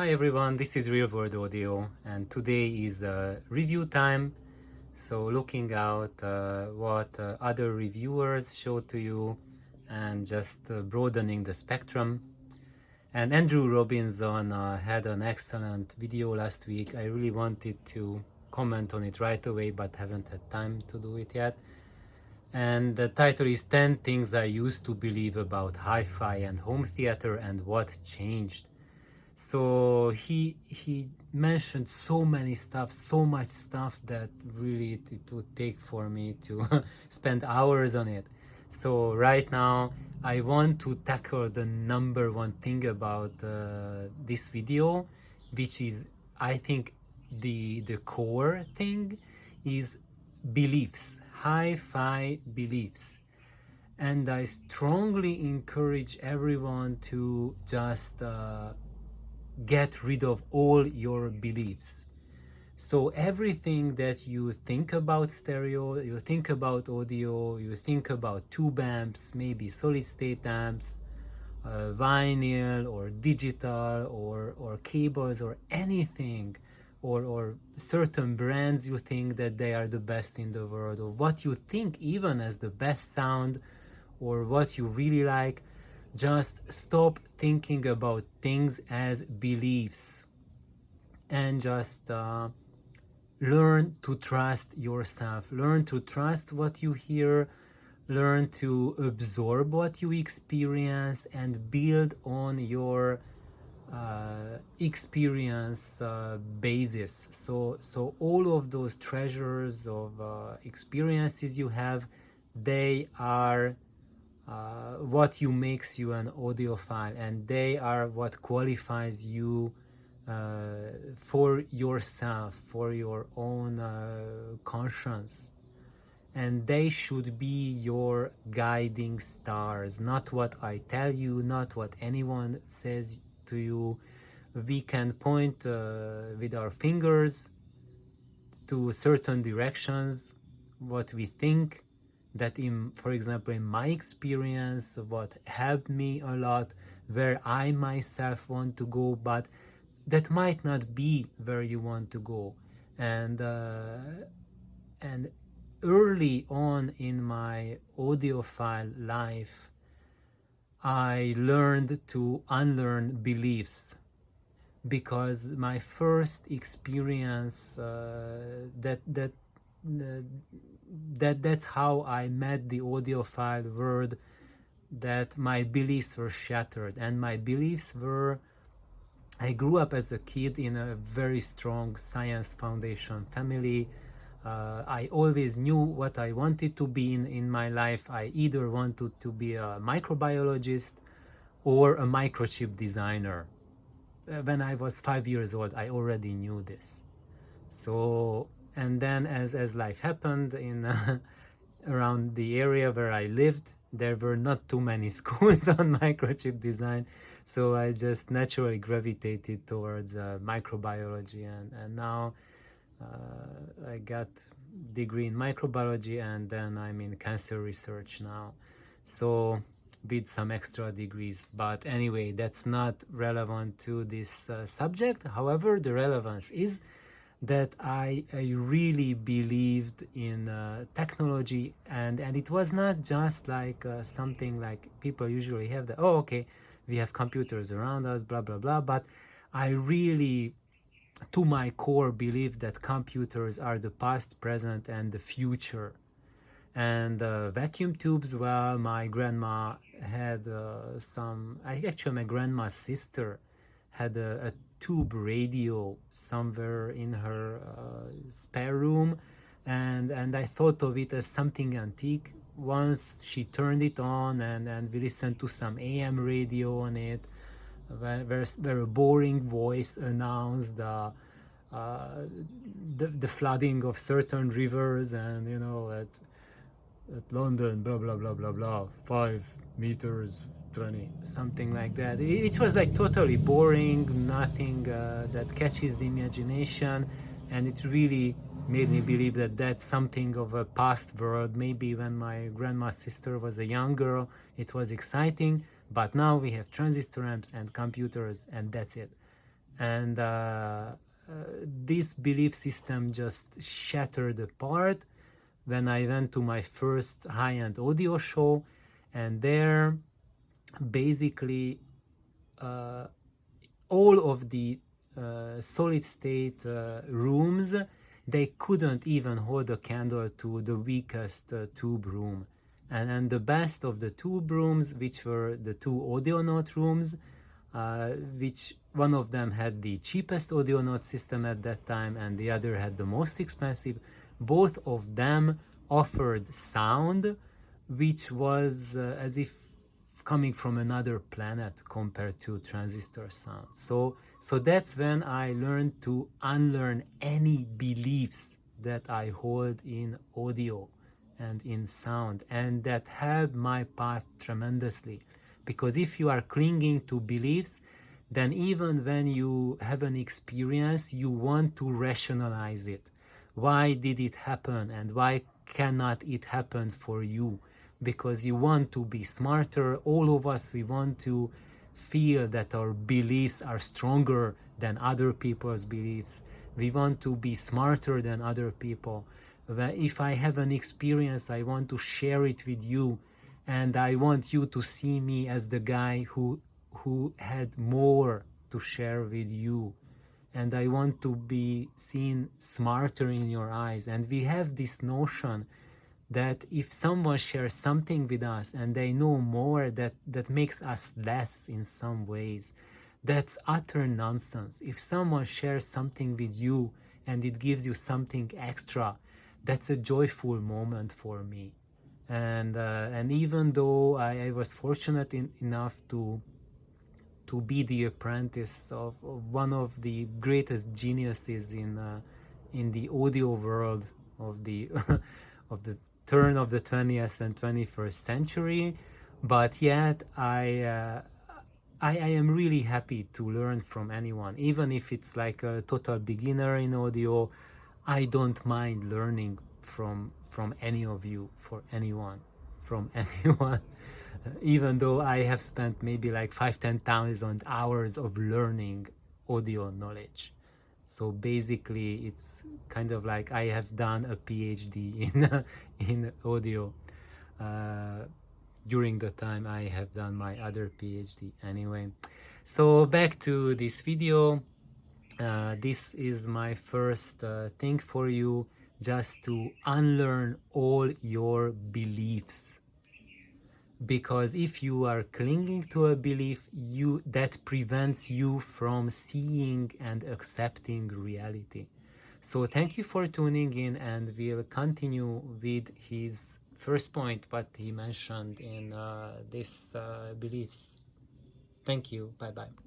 Hi everyone, this is Real World Audio and today is review time. So looking out what other reviewers show to you and just broadening the spectrum. And Andrew Robinson had an excellent video last week. I really wanted to comment on it right away but haven't had time to do it yet. And the title is 10 Things I Used to Believe About HiFi and Home Theater and What Changed. So he mentioned so many stuff, so much stuff that really it would take for me to spend hours on it. So right now I want to tackle the number one thing about this video, which is, I think, the core thing is beliefs, hi-fi beliefs. And I strongly encourage everyone to just get rid of all your beliefs. So everything that you think about stereo, you think about audio, you think about tube amps, maybe solid state amps, vinyl or digital or cables or anything, or certain brands you think that they are the best in the world, or what you think even as the best sound, or what you really like. Just stop thinking about things as beliefs and just learn to trust yourself. Learn to trust what you hear. Learn to absorb what you experience and build on your experience basis. So all of those treasures of experiences you have, they are what you makes you an audiophile, and they are what qualifies you for yourself, for your own conscience, and they should be your guiding stars, not what I tell you, not what anyone says to you. We can point with our fingers to certain directions, what we think that, for example, in my experience, what helped me a lot, where I myself want to go, but that might not be where you want to go. And early on in my audiophile life, I learned to unlearn beliefs, because my first experience that's how I met the audiophile world, that my beliefs were shattered. And my beliefs were, I grew up as a kid in a very strong science foundation family. I always knew what I wanted to be in my life. I either wanted to be a microbiologist or a microchip designer. When I was 5 years old, I already knew this. So, and then as life happened in around the area where I lived, there were not too many schools on microchip design, so I just naturally gravitated towards microbiology, and now I got degree in microbiology, and then I'm in cancer research now, so with some extra degrees. But anyway, that's not relevant to this subject. However, the relevance is that I really believed in technology, and it was not just like something like people usually have, that, oh, okay, we have computers around us, blah, blah, blah. But I really, to my core, believe that computers are the past, present, and the future. And vacuum tubes, well, my grandma had actually my grandma's sister had a tube radio somewhere in her spare room, and I thought of it as something antique. Once she turned it on, and we listened to some AM radio on it, where a boring voice announced the flooding of certain rivers, and at London, blah, blah, blah, blah, blah, 5 meters, 20, something like that. It was like totally boring, nothing that catches the imagination, and it really made me believe that that's something of a past world. Maybe when my grandma's sister was a young girl, it was exciting, but now we have transistor amps and computers, and that's it. And this belief system just shattered apart when I went to my first high-end audio show, and there basically all of the solid state rooms, they couldn't even hold a candle to the weakest tube room. And the best of the tube rooms, which were the two audio note rooms, which one of them had the cheapest audio note system at that time and the other had the most expensive, both of them offered sound which was as if coming from another planet compared to transistor sound. So that's when I learned to unlearn any beliefs that I hold in audio and in sound, and that helped my path tremendously. Because if you are clinging to beliefs, then even when you have an experience, you want to rationalize it. Why did it happen and why cannot it happen for you? Because you want to be smarter. All of us, we want to feel that our beliefs are stronger than other people's beliefs. We want to be smarter than other people. If I have an experience, I want to share it with you, and I want you to see me as the guy who had more to share with you, and I want to be seen smarter in your eyes. And we have this notion that if someone shares something with us and they know more, that makes us less in some ways. That's utter nonsense. If someone shares something with you and it gives you something extra, that's a joyful moment for me. And even though I was fortunate enough to be the apprentice of one of the greatest geniuses in the audio world of the of the turn of the 20th and 21st century, but yet I am really happy to learn from anyone, even if it's like a total beginner in audio. I don't mind learning from any of you, for anyone, from anyone. Even though I have spent maybe like 5,000-10,000 hours of learning audio knowledge. So basically, it's kind of like I have done a PhD in audio during the time I have done my other PhD. Anyway, so back to this video. This is my first thing for you, just to unlearn all your beliefs. Because if you are clinging to a belief, that prevents you from seeing and accepting reality. So thank you for tuning in, and we'll continue with his first point, what he mentioned in this beliefs. Thank you. Bye bye.